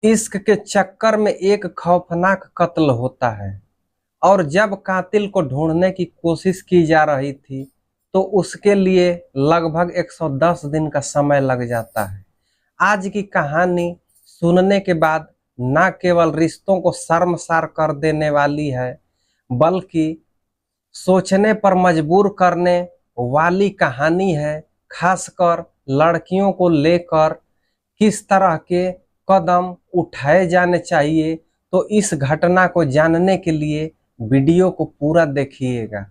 इश्क के चक्कर में एक खौफनाक कत्ल होता है और जब कातिल को ढूंढने की कोशिश की जा रही थी तो उसके लिए लगभग 110 दिन का समय लग जाता है। आज की कहानी सुनने के बाद न केवल रिश्तों को शर्मसार कर देने वाली है बल्कि सोचने पर मजबूर करने वाली कहानी है, खासकर लड़कियों को लेकर किस तरह के कदम उठाए जाने चाहिए। तो इस घटना को जानने के लिए वीडियो को पूरा देखिएगा।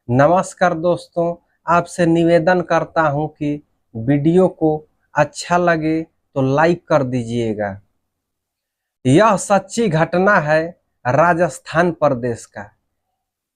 नमस्कार दोस्तों, आपसे निवेदन करता हूं कि वीडियो को अच्छा लगे तो लाइक कर दीजिएगा। यह सच्ची घटना है राजस्थान प्रदेश का।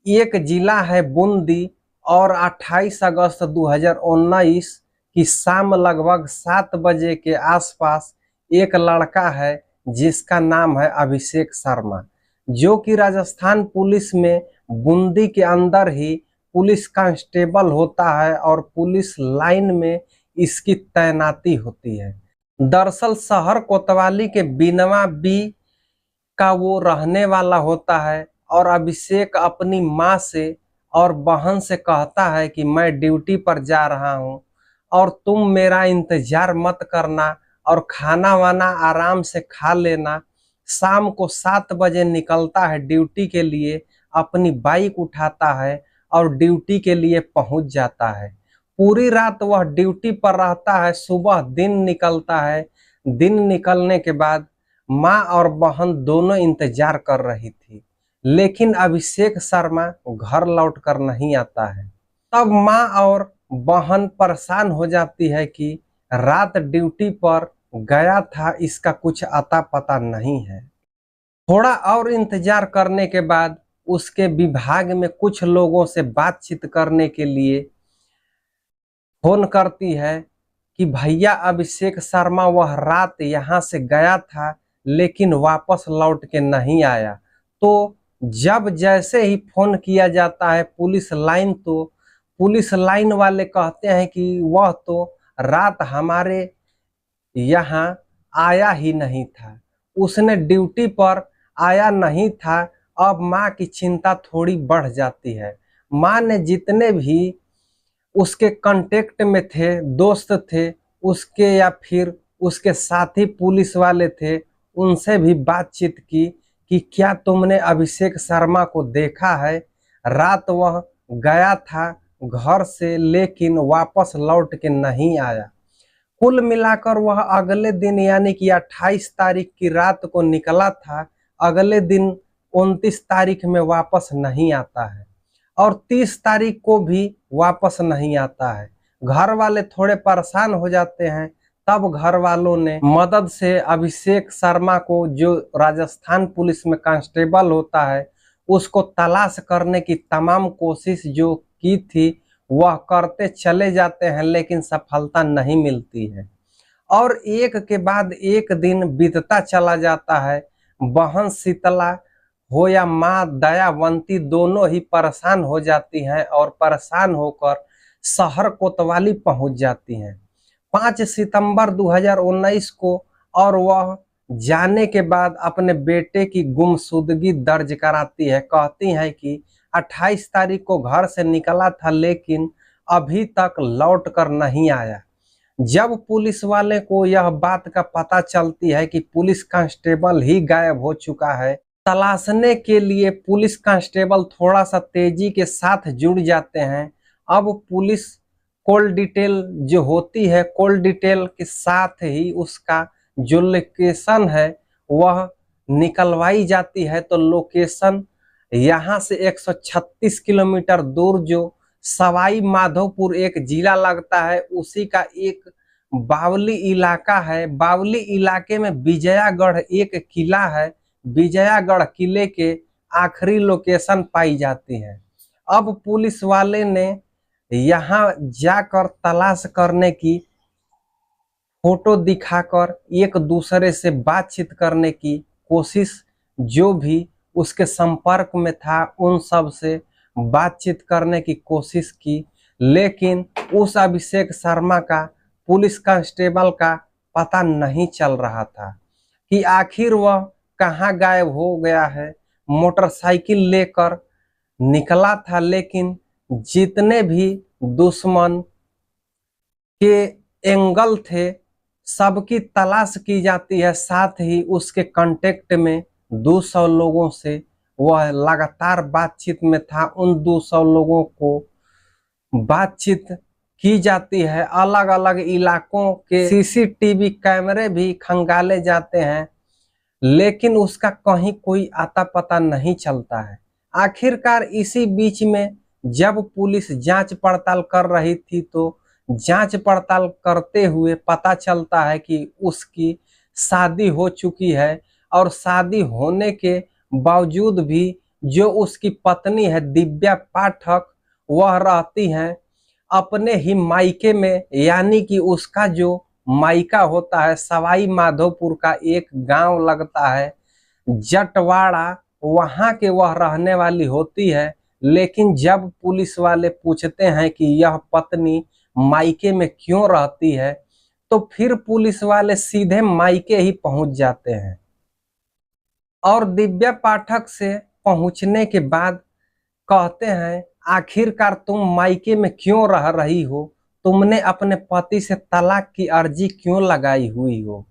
एक जिला है बूंदी और 28 अगस्त 2019 की शाम लगभग 7 बजे के आसपास एक लड़का है जिसका नाम है अभिषेक शर्मा, जो कि राजस्थान पुलिस में बूंदी के अंदर ही पुलिस कांस्टेबल होता है और पुलिस लाइन में इसकी तैनाती होती है। दरअसल शहर कोतवाली के बिनवा बी का वो रहने वाला होता है और अभिषेक अपनी माँ से और बहन से कहता है कि मैं ड्यूटी पर जा रहा हूँ और तुम मेरा इंतजार मत करना और खाना वाना आराम से खा लेना। शाम को 7 बजे निकलता है ड्यूटी के लिए, अपनी बाइक उठाता है और ड्यूटी के लिए पहुंच जाता है। पूरी रात वह ड्यूटी पर रहता है। सुबह दिन निकलता है। दिन निकलने के बाद माँ और बहन दोनों इंतजार कर रही थी, लेकिन अभिषेक शर्मा घर लौट कर नहीं आता है। तब माँ और बहन परेशान हो जाती है कि रात ड्यूटी पर गया था, इसका कुछ अता पता नहीं है। थोड़ा और इंतजार करने के बाद उसके विभाग में कुछ लोगों से बातचीत करने के लिए फोन करती है कि भैया अभिषेक शर्मा वह रात यहाँ से गया था लेकिन वापस लौट के नहीं आया। तो जब जैसे ही फोन किया जाता है पुलिस लाइन, तो पुलिस लाइन वाले कहते हैं कि वह तो रात हमारे यहाँ आया ही नहीं था, उसने ड्यूटी पर आया नहीं था। अब माँ की चिंता थोड़ी बढ़ जाती है। माँ ने जितने भी उसके कांटेक्ट में थे, दोस्त थे उसके या फिर उसके साथी पुलिस वाले थे, उनसे भी बातचीत की कि क्या तुमने अभिषेक शर्मा को देखा है? रात वह गया था घर से लेकिन वापस लौट के नहीं आया। कुल मिलाकर वह अगले दिन यानी कि 28 तारीख की रात को निकला था, अगले दिन 29 तारीख में वापस नहीं आता है और 30 तारीख को भी वापस नहीं आता है। घर वाले थोड़े परेशान हो जाते हैं। तब घर वालों ने मदद से अभिषेक शर्मा को, जो राजस्थान पुलिस में कांस्टेबल होता है, उसको तलाश करने की तमाम कोशिश जो की थी वह करते चले जाते हैं, लेकिन सफलता नहीं मिलती है। और एक के बाद एक दिन बीतता चला जाता है। बहन शीतला हो या माँ दयावंती दोनों ही परेशान हो जाती हैं और परेशान होकर शहर कोतवाली पहुंच जाती हैं 5 सितंबर 2019 को। और वह जाने के बाद अपने बेटे की गुमशुदगी दर्ज कराती है। कहती हैं कि 28 तारीख को घर से निकला था लेकिन अभी तक लौट कर नहीं आया। जब पुलिस वाले को यह बात का पता चलती है कि पुलिस कांस्टेबल ही गायब हो चुका है, तलाशने के लिए पुलिस कांस्टेबल थोड़ा सा तेजी के साथ जुड़ जाते हैं। अब पुलिस कॉल डिटेल जो होती है, कॉल डिटेल के साथ ही उसका जो लोकेशन है वह निकलवाई जाती है। तो लोकेशन यहाँ से 136 किलोमीटर दूर जो सवाई माधोपुर एक जिला लगता है, उसी का एक बावली इलाका है। बावली इलाके में विजयागढ़ एक किला है। विजयागढ़ किले के आखिरी लोकेशन पाई जाती है। अब पुलिस वाले ने यहाँ जाकर तलाश करने की, फोटो दिखाकर एक दूसरे से बातचीत करने की कोशिश, जो भी उसके संपर्क में था उन सब से बातचीत करने की कोशिश की, लेकिन उस अभिषेक शर्मा का, पुलिस कांस्टेबल का पता नहीं चल रहा था। कि आखिर वह कहाँ गायब हो गया है। मोटरसाइकिल लेकर निकला था, लेकिन जितने भी दुश्मन के एंगल थे सबकी तलाश की जाती है। साथ ही उसके कांटेक्ट में 200 लोगों से वह लगातार बातचीत में था। उन 200 लोगों को बातचीत की जाती है। अलग अलग इलाकों के सीसीटीवी कैमरे भी खंगाले जाते हैं, लेकिन उसका कहीं कोई आता पता नहीं चलता है। आखिरकार इसी बीच में जब पुलिस जांच पड़ताल कर रही थी, तो जांच पड़ताल करते हुए पता चलता है कि उसकी शादी हो चुकी है, और शादी होने के बावजूद भी जो उसकी पत्नी है दिव्या पाठक, वह रहती हैं अपने ही मायके में। यानी कि उसका जो मायका होता है सवाई माधोपुर का एक गांव लगता है जटवाड़ा, वहां के वह रहने वाली होती है। लेकिन जब पुलिस वाले पूछते हैं कि यह पत्नी मायके में क्यों रहती है, तो फिर पुलिस वाले सीधे मायके ही पहुंच जाते हैं। और दिव्या पाठक से पहुंचने के बाद कहते हैं, आखिरकार तुम मायके में क्यों रह रही हो, तुमने अपने पति से तलाक की अर्जी क्यों लगाई हुई हो।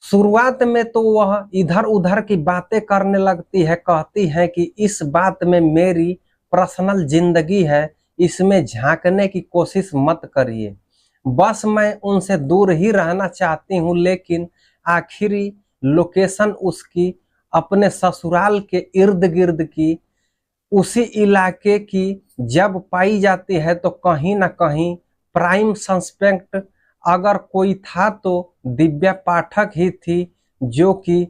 शुरुआत में तो वह इधर उधर की बातें करने लगती है, कहती है कि इस बात में मेरी पर्सनल जिंदगी है, इसमें झांकने की कोशिश मत करिए। बस मैं उनसे दूर ही रहना चाहती हूँ। लेकिन आखिरी लोकेशन उसकी अपने ससुराल के इर्द गिर्द की, उसी इलाके की जब पाई जाती है, तो कहीं ना कहीं प्राइम सस्पेक्ट अगर कोई था तो दिव्या पाठक ही थी, जो कि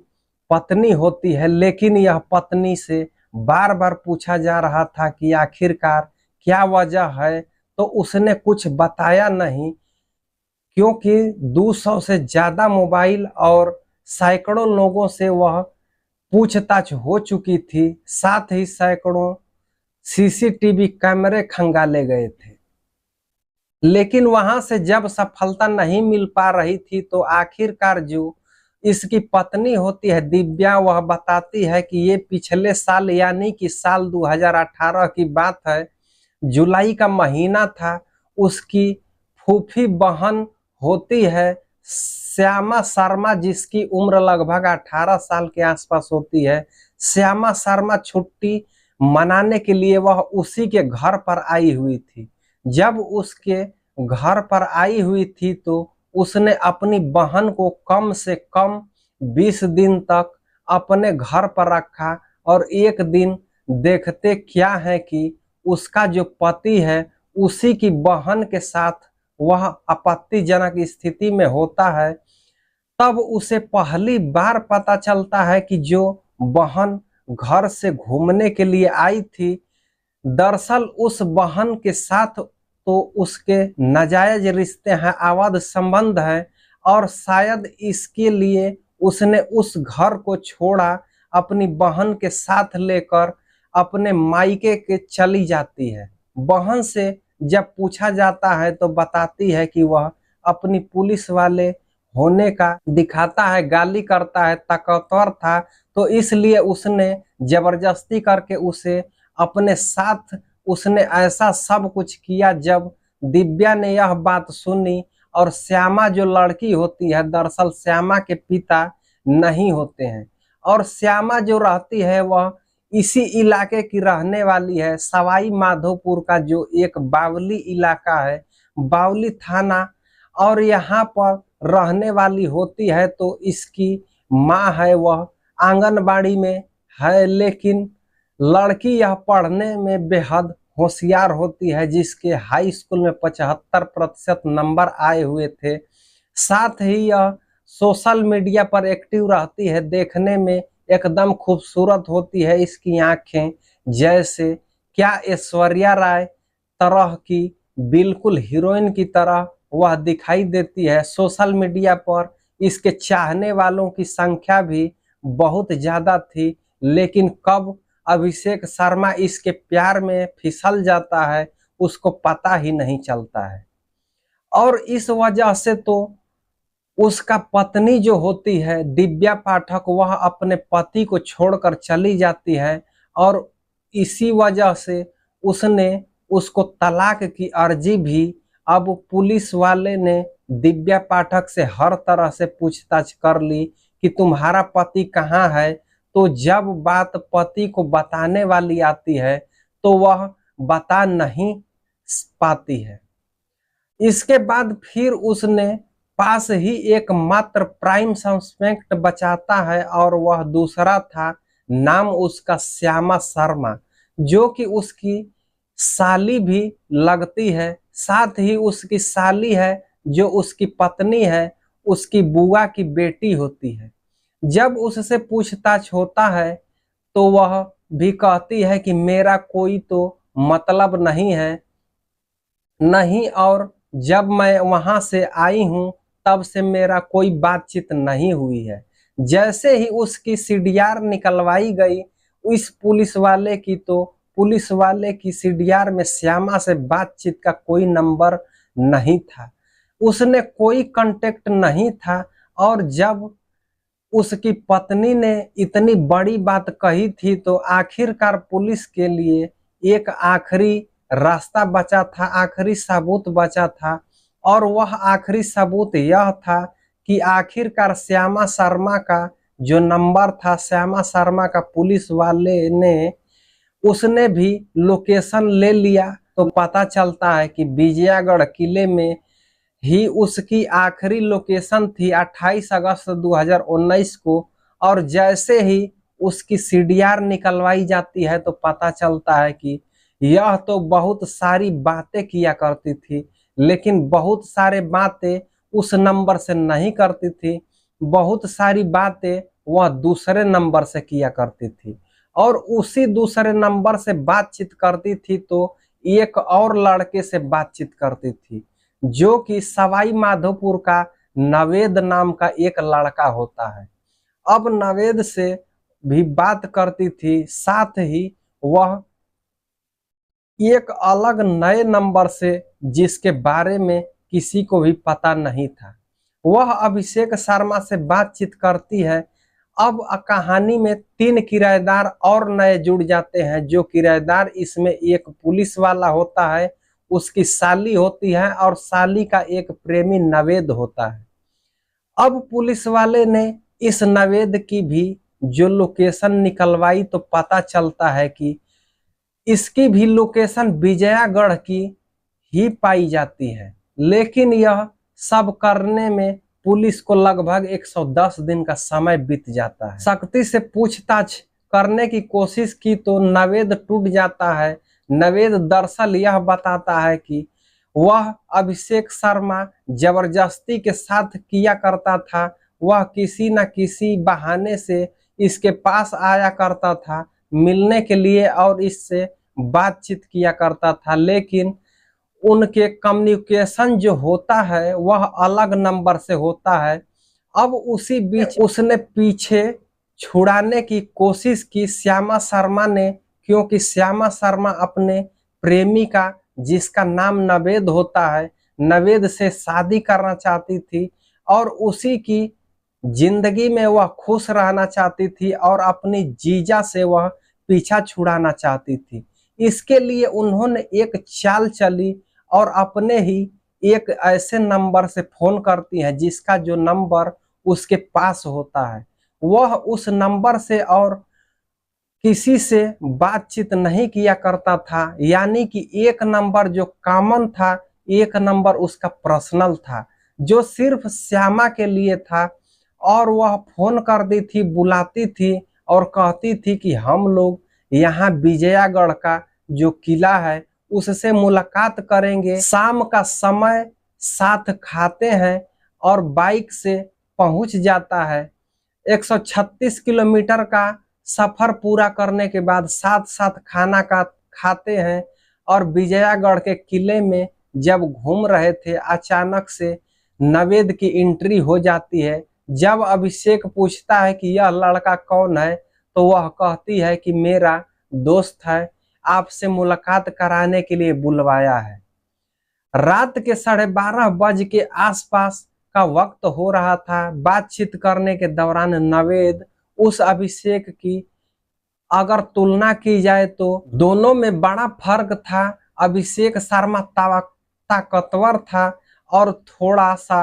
पत्नी होती है। लेकिन यह पत्नी से बार बार पूछा जा रहा था कि आखिरकार क्या वजह है, तो उसने कुछ बताया नहीं, क्योंकि 200 से ज्यादा मोबाइल और सैकड़ों लोगों से वह पूछताछ हो चुकी थी। साथ ही सैकड़ों सीसीटीवी कैमरे खंगाले गए थे। लेकिन वहां से जब सफलता नहीं मिल पा रही थी, तो आखिरकार जो इसकी पत्नी होती है दिव्या, वह बताती है कि ये पिछले साल यानी कि साल 2018 की बात है, जुलाई का महीना था। उसकी फूफी बहन होती है श्यामा शर्मा, जिसकी उम्र लगभग 18 साल के आसपास होती है। श्यामा शर्मा छुट्टी मनाने के लिए वह उसी के घर पर आई हुई थी। जब उसके घर पर आई हुई थी, तो उसने अपनी बहन को कम से कम 20 दिन तक अपने घर पर रखा। और एक दिन देखते क्या है कि उसका जो पति है उसी की बहन के साथ वह आपत्तिजनक स्थिति में होता है। तब उसे पहली बार पता चलता है कि जो बहन घर से घूमने के लिए आई थी, दरअसल उस बहन के साथ तो उसके नाजायज रिश्ते हैं, अवैध संबंध है। और शायद इसके लिए उसने उस घर को छोड़ा, अपनी बहन के साथ लेकर अपने मायके के चली जाती है। बहन से जब पूछा जाता है तो बताती है कि वह अपनी पुलिस वाले होने का दिखाता है, गाली करता है, ताकतवर था, तो इसलिए उसने जबरदस्ती करके उसे अपने साथ उसने ऐसा सब कुछ किया। जब दिव्या ने यह बात सुनी, और श्यामा जो लड़की होती है, दरअसल श्यामा के पिता नहीं होते हैं, और श्यामा जो रहती है वह इसी इलाके की रहने वाली है, सवाई माधोपुर का जो एक बावली इलाका है, बावली थाना, और यहाँ पर रहने वाली होती है। तो इसकी माँ है वह आंगनबाड़ी में है, लेकिन लड़की यह पढ़ने में बेहद होशियार होती है, जिसके हाई स्कूल में 75% नंबर आए हुए थे। साथ ही यह सोशल मीडिया पर एक्टिव रहती है, देखने में एकदम खूबसूरत होती है। इसकी आंखें जैसे क्या ऐश्वर्या राय तरह की, बिल्कुल हीरोइन की तरह वह दिखाई देती है। सोशल मीडिया पर इसके चाहने वालों की संख्या भी बहुत ज्यादा थी, लेकिन कब अभिषेक शर्मा इसके प्यार में फिसल जाता है उसको पता ही नहीं चलता है। और इस वजह से तो उसका पत्नी जो होती है दिव्या पाठक, वह अपने पति को छोड़कर चली जाती है और इसी वजह से उसने उसको तलाक की अर्जी भी, अब पुलिस वाले ने दिव्या पाठक से हर तरह से पूछताछ कर ली कि तुम्हारा पति कहाँ है। तो जब बात पति को बताने वाली आती है तो वह बता नहीं पाती है। इसके बाद फिर उसने पास ही एक मात्र प्राइम सस्पेक्ट बचाता है और वह दूसरा था, नाम उसका श्यामा शर्मा, जो कि उसकी साली भी लगती है, साथ ही उसकी साली है जो उसकी पत्नी है, उसकी बुआ की बेटी होती है। जब उससे पूछताछ होता है तो वह भी कहती है कि मेरा कोई तो मतलब नहीं है, नहीं, और जब मैं वहां से आई हूं तब से मेरा कोई बातचीत नहीं हुई है। जैसे ही उसकी सीडीआर निकलवाई गई इस पुलिस वाले की, तो पुलिस वाले की सीडीआर में श्यामा से बातचीत का कोई नंबर नहीं था, उसने कोई कांटेक्ट नहीं था। और जब उसकी पत्नी ने इतनी बड़ी बात कही थी तो आखिरकार पुलिस के लिए एक आखिरी रास्ता बचा था, आखिरी सबूत बचा था। और वह आखिरी सबूत यह था कि आखिरकार श्यामा शर्मा का जो नंबर था, श्यामा शर्मा का पुलिस वाले ने, उसने भी लोकेशन ले लिया। तो पता चलता है कि विजयागढ़ किले में ही उसकी आखिरी लोकेशन थी 28 अगस्त 2019 को। और जैसे ही उसकी सीडीआर निकलवाई जाती है तो पता चलता है कि यह तो बहुत सारी बातें किया करती थी, लेकिन बहुत सारे बातें उस नंबर से नहीं करती थी, बहुत सारी बातें वह दूसरे नंबर से किया करती थी। और उसी दूसरे नंबर से बातचीत करती थी तो एक और लड़के से बातचीत करती थी, जो कि सवाई माधोपुर का नवेद नाम का एक लड़का होता है। अब नवेद से भी बात करती थी, साथ ही वह एक अलग नए नंबर से, जिसके बारे में किसी को भी पता नहीं था, वह अभिषेक शर्मा से बातचीत करती है। अब कहानी में 3 किराएदार और नए जुड़ जाते हैं। जो किराएदार इसमें एक पुलिस वाला होता है, उसकी साली होती है और साली का एक प्रेमी नवेद होता है। अब पुलिस वाले ने इस नवेद की भी जो लोकेशन निकलवाई तो पता चलता है कि इसकी भी लोकेशन विजयागढ़ की ही पाई जाती है। लेकिन यह सब करने में पुलिस को लगभग 110 दिन का समय बीत जाता है। शक्ति से पूछताछ करने की कोशिश की तो नवेद टूट जाता है। नवेद दरअसल यह बताता है कि वह अभिषेक शर्मा जबरदस्ती के साथ किया करता था, वह किसी न किसी बहाने से इसके पास आया करता था मिलने के लिए और इससे बातचीत किया करता था, लेकिन उनके कम्युनिकेशन जो होता है वह अलग नंबर से होता है। अब उसी बीच उसने पीछे छुड़ाने की कोशिश की श्यामा शर्मा ने, क्योंकि श्यामा शर्मा अपने प्रेमी का, जिसका नाम नवेद होता है, नवेद से शादी करना चाहती थी और उसी की जिंदगी में वह खुश रहना चाहती थी और अपनी जीजा से वह पीछा छुड़ाना चाहती थी। इसके लिए उन्होंने एक चाल चली और अपने ही एक ऐसे नंबर से फोन करती है जिसका जो नंबर उसके पास होता है, वह उस नंबर से और किसी से बातचीत नहीं किया करता था। यानी कि एक नंबर जो कॉमन था, एक नंबर उसका पर्सनल था जो सिर्फ श्यामा के लिए था। और वह फोन कर दी थी, बुलाती थी और कहती थी कि हम लोग यहाँ विजयागढ़ का जो किला है उससे मुलाकात करेंगे, शाम का समय साथ खाते हैं और बाइक से पहुंच जाता है। 136 किलोमीटर का सफर पूरा करने के बाद साथ साथ खाना का खाते हैं और विजयागढ़ के किले में जब घूम रहे थे अचानक से नवेद की एंट्री हो जाती है। जब अभिषेक पूछता है कि यह लड़का कौन है तो वह कहती है कि मेरा दोस्त है, आपसे मुलाकात कराने के लिए बुलवाया है। रात के 12:30 बज के आसपास का वक्त हो रहा था। बातचीत करने के दौरान नवेद उस अभिषेक की अगर तुलना की जाए तो दोनों में बड़ा फर्क था। अभिषेक शर्मा ताकतवर था और थोड़ा सा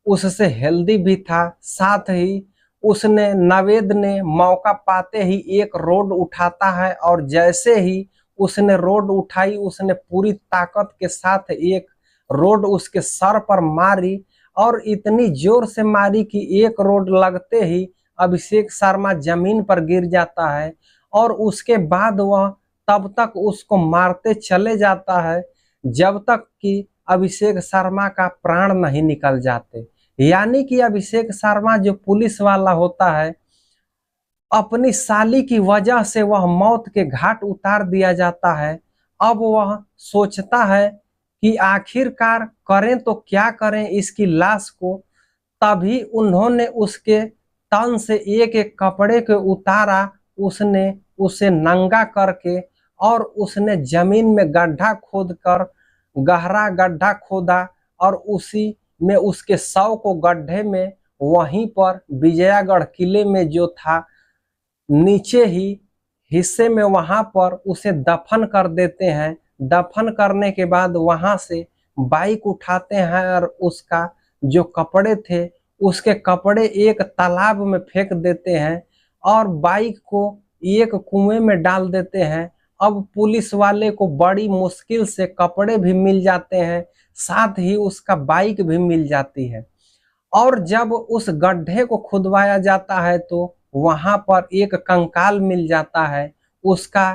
उससे हेल्दी भी था। साथ ही उसने नवेद ने मौका पाते ही एक रोड उठाता है और जैसे ही उसने रोड उठाई उसने पूरी ताकत के साथ एक रोड उसके सर पर मारी और इतनी जोर से मारी कि एक रोड लगते ही अभिषेक शर्मा जमीन पर गिर जाता है और उसके बाद वह तब तक उसको मारते चले जाता है जब तक कि अभिषेक शर्मा का प्राण नहीं निकल जाते। यानी कि अभिषेक शर्मा जो पुलिस वाला होता है, अपनी साली की वजह से वह मौत के घाट उतार दिया जाता है। अब वह सोचता है कि आखिरकार करें तो क्या करें इसकी लाश को। तभी उन्होंने उसके तन से एक एक कपड़े को उतारा, उसने उसे नंगा करके और उसने जमीन में गड्ढा खोद कर गहरा गड्ढा खोदा और उसी में उसके शव को गड्ढे में वहीं पर विजयागढ़ किले में जो था नीचे ही हिस्से में वहां पर उसे दफन कर देते हैं। दफन करने के बाद वहां से बाइक उठाते हैं और उसका जो कपड़े थे उसके कपड़े एक तालाब में फेंक देते हैं और बाइक को एक कुएं में डाल देते हैं। अब पुलिस वाले को बड़ी मुश्किल से कपड़े भी मिल जाते हैं, साथ ही उसका बाइक भी मिल जाती है। और जब उस गड्ढे को खुदवाया जाता है तो वहां पर एक कंकाल मिल जाता है। उसका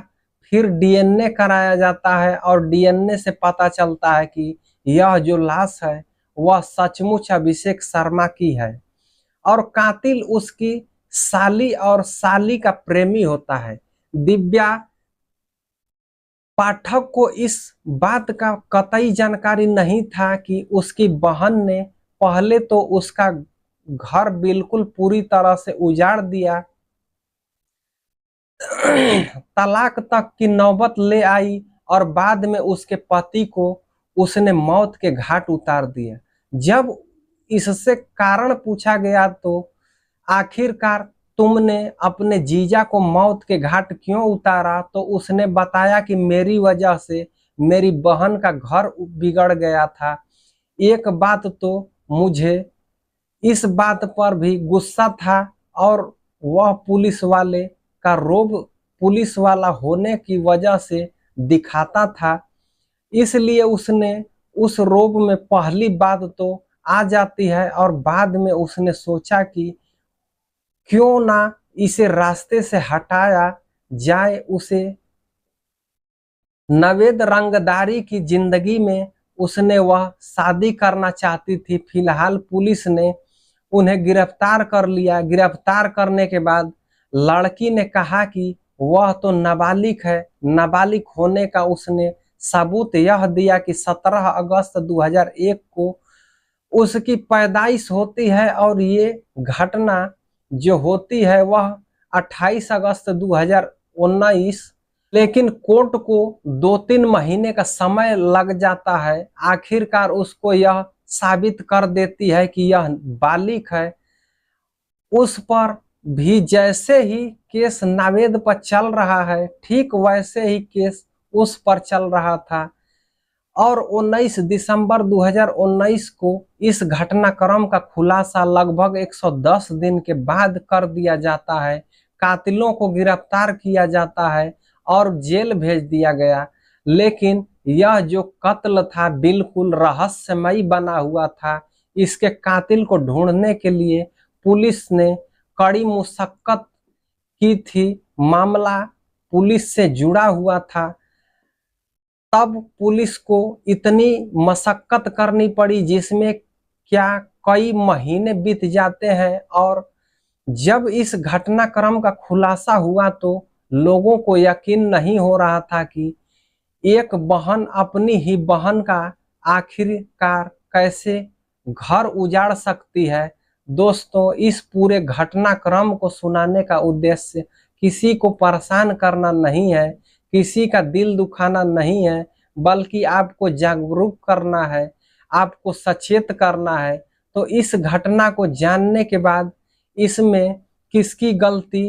फिर डीएनए कराया जाता है और डीएनए से पता चलता है कि यह जो लाश है वह सचमुच अभिषेक शर्मा की है और कातिल उसकी साली और साली का प्रेमी होता है। दिव्या पाठक को इस बात का कतई जानकारी नहीं था कि उसकी बहन ने पहले तो उसका घर बिल्कुल पूरी तरह से उजाड़ दिया, तलाक तक की नौबत ले आई और बाद में उसके पति को उसने मौत के घाट उतार दिया। जब इससे कारण पूछा गया तो आखिरकार तुमने अपने जीजा को मौत के घाट क्यों उतारा, तो उसने बताया कि मेरी वजह से मेरी बहन का घर बिगड़ गया था। एक बात तो मुझे इस बात पर भी गुस्सा था और वह पुलिस वाले का रोब पुलिस वाला होने की वजह से दिखाता था, इसलिए उसने उस रोब में पहली बात तो आ जाती है और बाद में उसने सोचा कि क्यों ना इसे रास्ते से हटाया जाए। उसे नवेद रंगदारी की जिंदगी में उसने वह शादी करना चाहती थी। फिलहाल पुलिस ने उन्हें गिरफ्तार कर लिया। गिरफ्तार करने के बाद लड़की ने कहा कि वह तो नाबालिग है। नाबालिग होने का उसने सबूत यह दिया कि 17 अगस्त 2001 को उसकी पैदाइश होती है और ये घटना जो होती है वह 28 अगस्त 2019, लेकिन कोर्ट को 2-3 महीने का समय लग जाता है। आखिरकार उसको यह साबित कर देती है कि यह बालिग है। उस पर भी जैसे ही केस नावेद पर चल रहा है ठीक वैसे ही केस उस पर चल रहा था और 19 दिसंबर 2019 को इस घटनाक्रम का खुलासा लगभग 110 दिन के बाद कर दिया जाता है। कातिलों को गिरफ्तार किया जाता है और जेल भेज दिया गया। लेकिन यह जो कत्ल था बिल्कुल रहस्यमयी बना हुआ था। इसके कातिल को ढूंढने के लिए पुलिस ने कड़ी मुशक्कत की थी। मामला पुलिस से जुड़ा हुआ था। तब पुलिस को इतनी मशक्कत करनी पड़ी जिसमें क्या कई महीने बीत जाते हैं और जब इस घटनाक्रम का खुलासा हुआ तो लोगों को यकीन नहीं हो रहा था कि एक बहन अपनी ही बहन का आखिरकार कैसे घर उजाड़ सकती है। दोस्तों, इस पूरे घटनाक्रम को सुनाने का उद्देश्य किसी को परेशान करना नहीं है, किसी का दिल दुखाना नहीं है, बल्कि आपको जागरूक करना है, आपको सचेत करना है। तो इस घटना को जानने के बाद इसमें किसकी गलती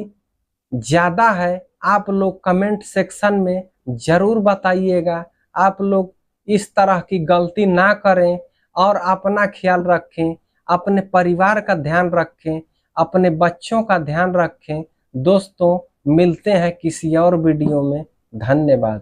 ज्यादा है आप लोग कमेंट सेक्शन में जरूर बताइएगा। आप लोग इस तरह की गलती ना करें और अपना ख्याल रखें, अपने परिवार का ध्यान रखें, अपने बच्चों का ध्यान रखें। दोस्तों मिलते हैं किसी और वीडियो में। धन्यवाद।